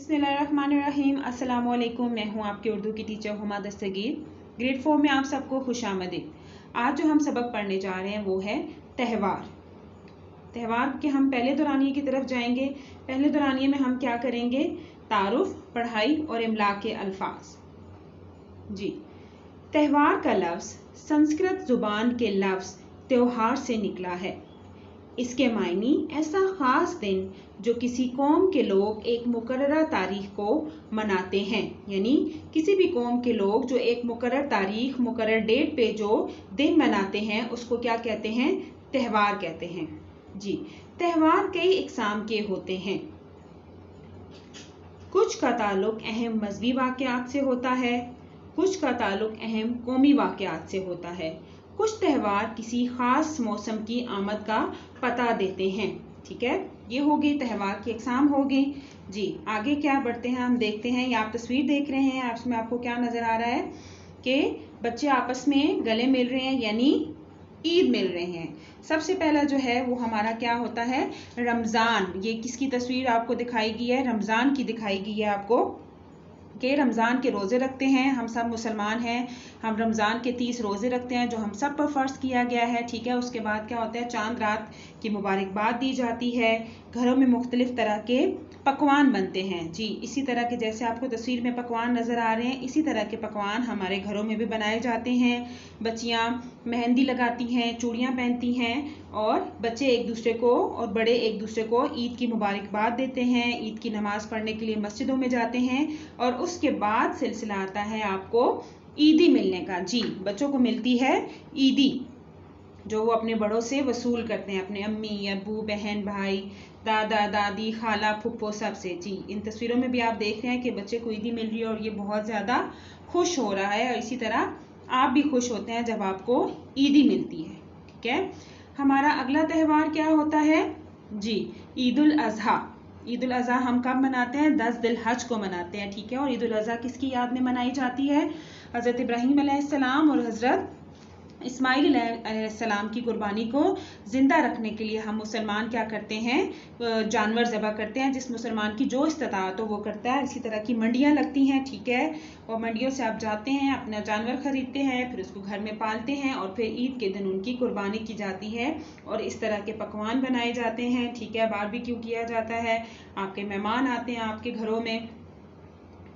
बिस्मिल्लाहिर्रहमानिर्रहीम। अस्सलाम वालेकुम। मैं हूँ आपकी उर्दू की टीचर हुमा दस्तगीर। ग्रेड 4 में आप सबको खुशामदीद। आज जो हम सबक पढ़ने जा रहे हैं वो है त्यौहार। त्यौहार के हम पहले दौरानिए की तरफ जाएंगे। पहले दौरानिए में हम क्या करेंगे? तारुफ, पढ़ाई और इमला के अल्फाज। जी, त्यौहार का लफ्ज़ संस्कृत जुबान के लफ्ज़ त्योहार से निकला है। इसके मायनी ऐसा ख़ास दिन जो किसी कौम के लोग एक मुकर्ररा तारीख को मनाते हैं, यानी किसी भी कौम के लोग जो एक मुकर्रर तारीख, मुकर्रर डेट पे जो दिन मनाते हैं उसको क्या कहते हैं? त्यौहार कहते हैं। जी, त्यौहार कई इक़साम के होते हैं। कुछ का ताल्लुक़ अहम मज़हबी वाक़यात से होता है, कुछ का ताल्लुक़ अहम कौमी वाक़यात से होता है। कुछ त्यौहार किसी ख़ास मौसम की आमद का पता देते हैं। ठीक है, ये हो गई त्यौहार की इक़साम हो गई। जी, आगे क्या बढ़ते हैं, हम देखते हैं। ये आप तस्वीर देख रहे हैं, इसमें आपको क्या नज़र आ रहा है कि बच्चे आपस में गले मिल रहे हैं, यानी ईद मिल रहे हैं। सबसे पहला जो है वो हमारा क्या होता है? रमज़ान। ये किसकी तस्वीर आपको दिखाई गई है? रमज़ान की दिखाई गई है आपको कि रमज़ान के रोज़े रखते हैं। हम सब मुसलमान हैं, हम रमज़ान के 30 रोज़े रखते हैं जो हम सब पर फ़र्ज़ किया गया है। ठीक है, उसके बाद क्या होता है? चांद रात की मुबारकबाद दी जाती है। घरों में मुख्तलिफ़ तरह के पकवान बनते हैं। जी, इसी तरह के जैसे आपको तस्वीर में पकवान नज़र आ रहे हैं, इसी तरह के पकवान हमारे घरों में भी बनाए जाते हैं। बच्चियाँ मेहंदी लगाती हैं, चूड़ियाँ पहनती हैं और बच्चे एक दूसरे को और बड़े एक दूसरे को ईद की मुबारकबाद देते हैं। ईद की नमाज़ पढ़ने के लिए मस्जिदों में जाते हैं और उसके बाद सिलसिला आता है आपको ईदी मिलने का। जी, बच्चों को मिलती है ईदी जो वो अपने बड़ों से वसूल करते हैं, अपने अम्मी, अब्बू, बहन, भाई, दादा, दादी, खाला, फुप्पो सब से। जी, इन तस्वीरों में भी आप देख रहे हैं कि बच्चे को ईदी मिल रही है और ये बहुत ज़्यादा खुश हो रहा है और इसी तरह आप भी खुश होते हैं जब आपको ईदी मिलती है। ठीक है, हमारा अगला त्यौहार क्या होता है? जी, ईद उल अज़हा। ईद उल अज़हा हम कब मनाते हैं? 10 ज़िलहज को मनाते हैं। ठीक है, और ईद उल अज़हा किसकी याद में मनाई जाती है? हज़रत इब्राहीम अलैहिस्सलाम और हज़रत इस्माइल अलैहिस्सलाम की कुर्बानी को ज़िंदा रखने के लिए हम मुसलमान क्या करते हैं? जानवर ज़बह करते हैं। जिस मुसलमान की जो इस्तिताअत हो वो करता है। इसी तरह की मंडियाँ लगती हैं। ठीक है, और मंडियों से आप जाते हैं, अपना जानवर ख़रीदते हैं, फिर उसको घर में पालते हैं और फिर ईद के दिन उनकी कुर्बानी की जाती है और इस तरह के पकवान बनाए जाते हैं। ठीक है, बारबेक्यू किया जाता है, आपके मेहमान आते हैं आपके घरों में।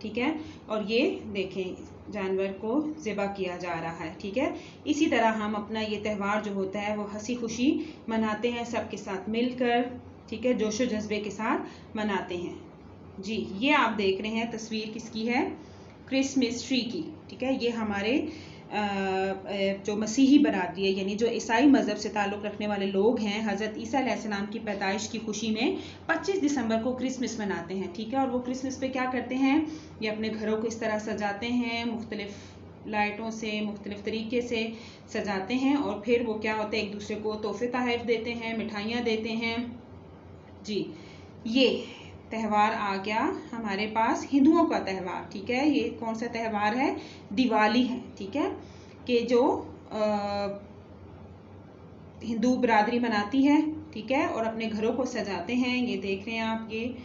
ठीक है, और ये देखें जानवर को ज़िबा किया जा रहा है। ठीक है, इसी तरह हम अपना ये त्यौहार जो होता है वो हंसी खुशी मनाते हैं, सबके साथ मिलकर। ठीक है, जोशो जज्बे के साथ मनाते हैं। जी, ये आप देख रहे हैं तस्वीर किसकी है? क्रिसमस ट्री की। ठीक है, ये हमारे जो मसीही बरादरी है, यानी जो ईसाई मज़हब से ताल्लुक़ रखने वाले लोग हैं, हज़रत ईसा अलैहिस्सलाम की पैदाइश की खुशी में 25 दिसंबर को क्रिसमस मनाते हैं। ठीक है, और वो क्रिसमस पे क्या करते हैं? ये अपने घरों को इस तरह सजाते हैं, मुख्तलिफ़ लाइटों से, मुख्तलिफ़ तरीके से सजाते हैं और फिर वो क्या होता है? एक दूसरे को तोहफ़े तोहफ़ देते हैं, मिठाइयाँ देते हैं। जी, ये त्यौहार आ गया हमारे पास हिंदुओं का त्यौहार। ठीक है, ये कौन सा त्यौहार है? दिवाली है। ठीक है, कि जो हिंदू बरादरी मनाती है। ठीक है, और अपने घरों को सजाते हैं। ये देख रहे हैं आप, ये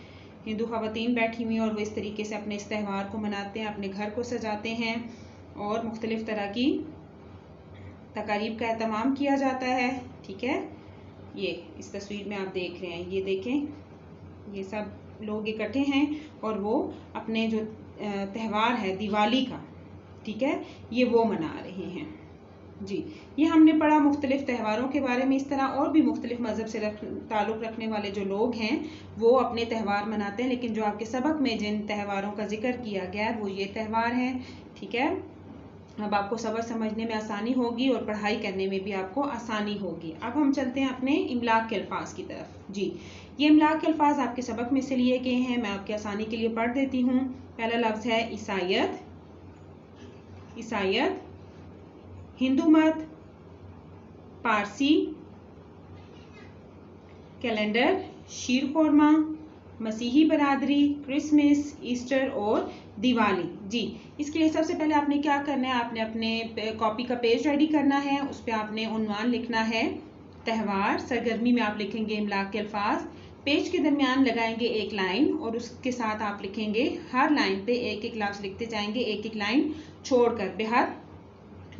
हिंदू ख़वातीन बैठी हुई हैं और वो इस तरीके से अपने इस त्यौहार को मनाते हैं, अपने घर को सजाते हैं और मुख्तलिफ़ तरह की तकारीब का एहतमाम किया जाता है। ठीक है, ये इस तस्वीर में आप देख रहे हैं, ये देखें, ये सब लोग इकट्ठे हैं और वो अपने जो त्यौहार है दिवाली का, ठीक है, ये वो मना रहे हैं। जी, ये हमने पढ़ा मुख्तलिफ़ त्यौहारों के बारे में। इस तरह और भी मुख्तलिफ़ मज़हब से ताल्लुक़ रखने वाले जो लोग हैं वो अपने त्यौहार मनाते हैं, लेकिन जो आपके सबक में जिन त्यौहारों का जिक्र किया गया है वो ये त्यौहार हैं। ठीक है, अब आपको सबक समझने में आसानी होगी और पढ़ाई करने में भी आपको आसानी होगी। अब हम चलते हैं अपने इमलाक के अल्फाज की तरफ। जी, ये इमलाक के अल्फाज आपके सबक में से लिए गए हैं, मैं आपकी आसानी के लिए पढ़ देती हूँ। पहला लफ्ज़ है ईसाईयत। ईसाईयत, हिंदू मत, पारसी, कैलेंडर, शीर खुरमा, मसीही बरादरी, क्रिसमस, ईस्टर और दिवाली। जी, इसके लिए सबसे पहले आपने क्या करना है? आपने अपने कॉपी का पेज रेडी करना है, उस पर आपने उन्वान लिखना है त्यौहार। सरगर्मी में आप लिखेंगे इमलाक के अल्फाज पेज के दरमियान लगाएंगे एक लाइन और उसके साथ आप लिखेंगे, हर लाइन पे एक एक लफ्ज़ लिखते जाएंगे, एक एक लाइन छोड़कर। बेहद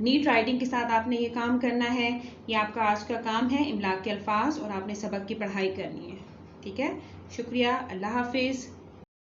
नीट राइटिंग के साथ आपने ये काम करना है। ये आपका आज का काम है, इमला के अल्फाज, और आपने सबक की पढ़ाई करनी है। ठीक है, शुक्रिया, अल्लाह हाफिज़।